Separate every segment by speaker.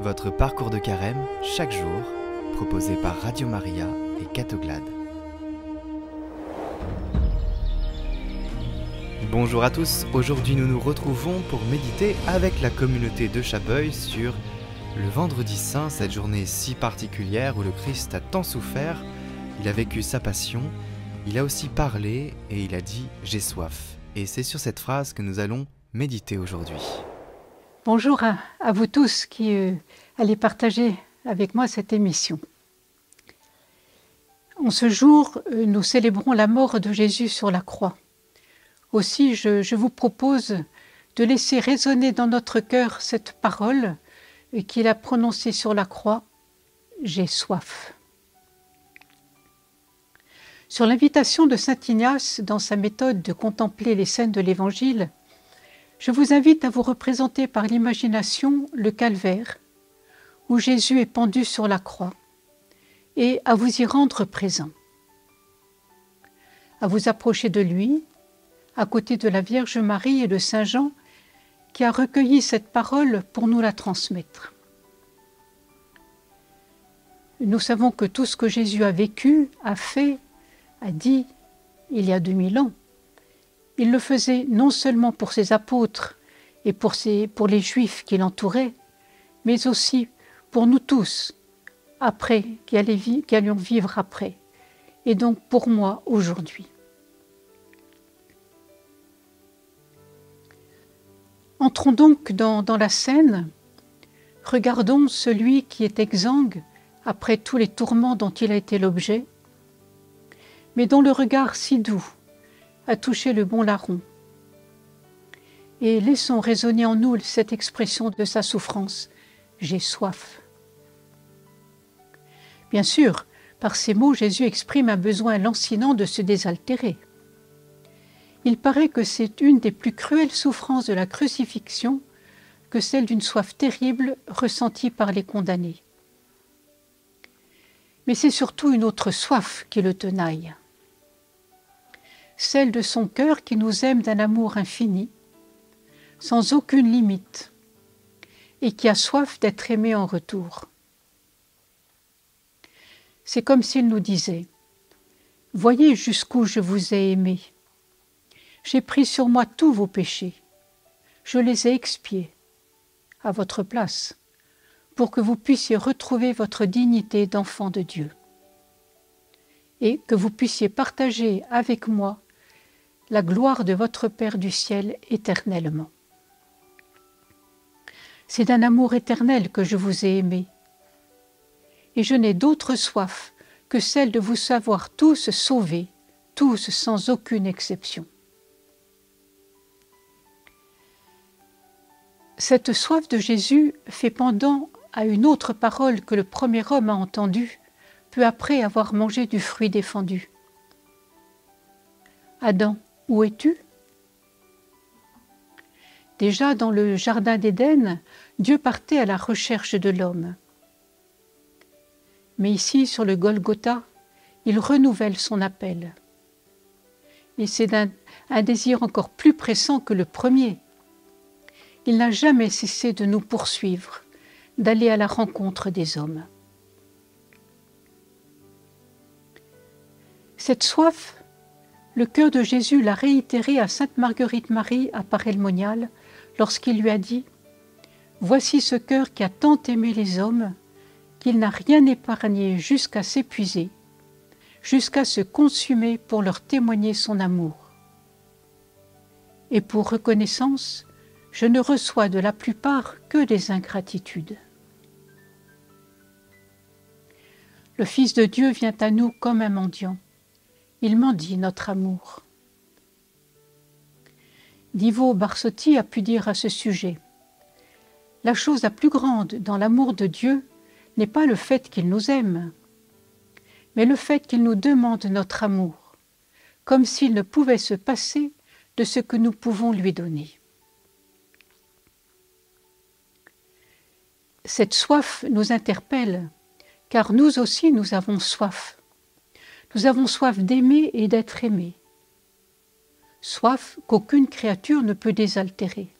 Speaker 1: Votre parcours de carême, chaque jour, proposé par Radio Maria et Catoglade. Bonjour à tous, aujourd'hui nous nous retrouvons pour méditer avec la communauté de Chabeuil sur le Vendredi Saint, cette journée si particulière où le Christ a tant souffert, il a vécu sa passion, il a aussi parlé et il a dit « j'ai soif ». Et c'est sur cette phrase que nous allons méditer aujourd'hui.
Speaker 2: Bonjour à vous tous qui allez partager avec moi cette émission. En ce jour, nous célébrons la mort de Jésus sur la croix. Aussi, je vous propose de laisser résonner dans notre cœur cette parole qu'il a prononcée sur la croix, « J'ai soif ». Sur l'invitation de saint Ignace, dans sa méthode de contempler les scènes de l'Évangile, je vous invite à vous représenter par l'imagination le calvaire, où Jésus est pendu sur la croix, et à vous y rendre présent. À vous approcher de lui, à côté de la Vierge Marie et de Saint Jean, qui a recueilli cette parole pour nous la transmettre. Nous savons que tout ce que Jésus a vécu, a fait, a dit, il y a 2000 ans, il le faisait non seulement pour ses apôtres et pour les Juifs qui l'entouraient, mais aussi pour nous tous, après, qui allions vivre après, et donc pour moi aujourd'hui. Entrons donc dans la scène, regardons celui qui est exsangue après tous les tourments dont il a été l'objet, mais dont le regard si doux a touché le bon larron. Et laissons résonner en nous cette expression de sa souffrance, « J'ai soif ». Bien sûr, par ces mots, Jésus exprime un besoin lancinant de se désaltérer. Il paraît que c'est une des plus cruelles souffrances de la crucifixion que celle d'une soif terrible ressentie par les condamnés. Mais c'est surtout une autre soif qui le tenaille. Celle de son cœur qui nous aime d'un amour infini, sans aucune limite, et qui a soif d'être aimé en retour. C'est comme s'il nous disait « Voyez jusqu'où je vous ai aimé. J'ai pris sur moi tous vos péchés. Je les ai expiés à votre place, pour que vous puissiez retrouver votre dignité d'enfant de Dieu, et que vous puissiez partager avec moi la gloire de votre Père du ciel éternellement. C'est d'un amour éternel que je vous ai aimé, et je n'ai d'autre soif que celle de vous savoir tous sauvés, tous sans aucune exception. » Cette soif de Jésus fait pendant à une autre parole que le premier homme a entendue, peu après avoir mangé du fruit défendu. « Adam, où es-tu » Déjà dans le jardin d'Éden, Dieu partait à la recherche de l'homme. Mais ici, sur le Golgotha, il renouvelle son appel. Et c'est un désir encore plus pressant que le premier. Il n'a jamais cessé de nous poursuivre, d'aller à la rencontre des hommes. Cette soif, le cœur de Jésus l'a réitérée à sainte Marguerite Marie à Paray-le-Monial lorsqu'il lui a dit « Voici ce cœur qui a tant aimé les hommes qu'il n'a rien épargné jusqu'à s'épuiser, jusqu'à se consumer pour leur témoigner son amour. Et pour reconnaissance, je ne reçois de la plupart que des ingratitudes. » Le Fils de Dieu vient à nous comme un mendiant. Il mendie notre amour. Divo Barsotti a pu dire à ce sujet « La chose la plus grande dans l'amour de Dieu n'est pas le fait qu'il nous aime, mais le fait qu'il nous demande notre amour, comme s'il ne pouvait se passer de ce que nous pouvons lui donner. » Cette soif nous interpelle, car nous aussi nous avons soif. Nous avons soif d'aimer et d'être aimés. Soif qu'aucune créature ne peut désaltérer.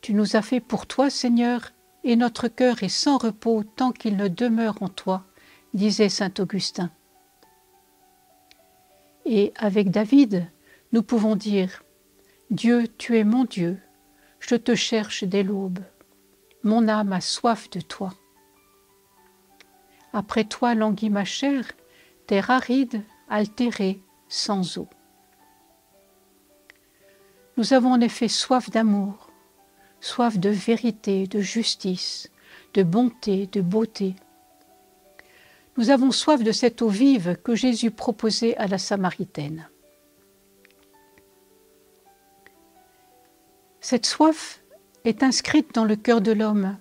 Speaker 2: Tu nous as fait pour toi, Seigneur, et notre cœur est sans repos tant qu'il ne demeure en toi, disait saint Augustin. Et avec David, nous pouvons dire « Dieu, tu es mon Dieu, je te cherche dès l'aube, mon âme a soif de toi. Après toi languit ma chair, terre aride, altérée, sans eau. » Nous avons en effet soif d'amour, soif de vérité, de justice, de bonté, de beauté. Nous avons soif de cette eau vive que Jésus proposait à la Samaritaine. Cette soif est inscrite dans le cœur de l'homme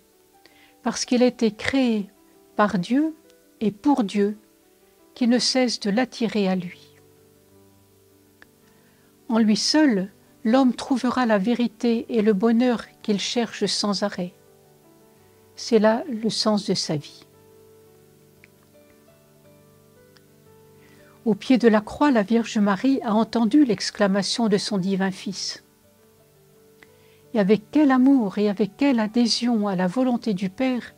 Speaker 2: parce qu'il a été créé par Dieu et pour Dieu qui ne cesse de l'attirer à lui. En lui seul, l'homme trouvera la vérité et le bonheur qu'il cherche sans arrêt. C'est là le sens de sa vie. Au pied de la croix, la Vierge Marie a entendu l'exclamation de son divin Fils. Et avec quel amour et avec quelle adhésion à la volonté du Père,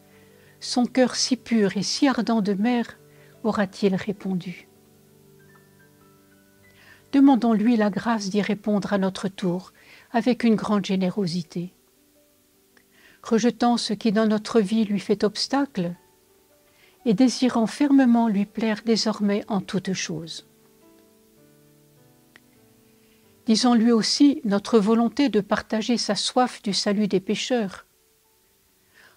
Speaker 2: son cœur si pur et si ardent de mère aura-t-il répondu. Demandons-lui la grâce d'y répondre à notre tour avec une grande générosité. Rejetant ce qui dans notre vie lui fait obstacle et désirant fermement lui plaire désormais en toutes choses. Disons-lui aussi notre volonté de partager sa soif du salut des pécheurs,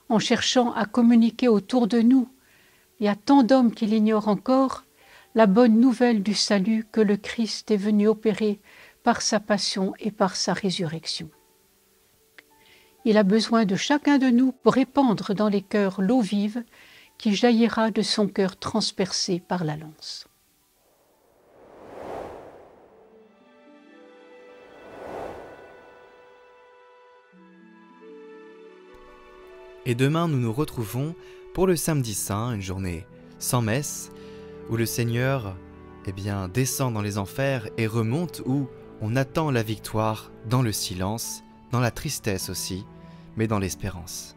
Speaker 2: en cherchant à communiquer autour de nous et à tant d'hommes qui l'ignorent encore, la bonne nouvelle du salut que le Christ est venu opérer par sa passion et par sa résurrection. Il a besoin de chacun de nous pour répandre dans les cœurs l'eau vive qui jaillira de son cœur transpercé par la lance.
Speaker 1: Et demain, nous nous retrouvons pour le samedi saint, une journée sans messe, où le Seigneur descend dans les enfers et remonte, où on attend la victoire dans le silence, dans la tristesse aussi, mais dans l'espérance.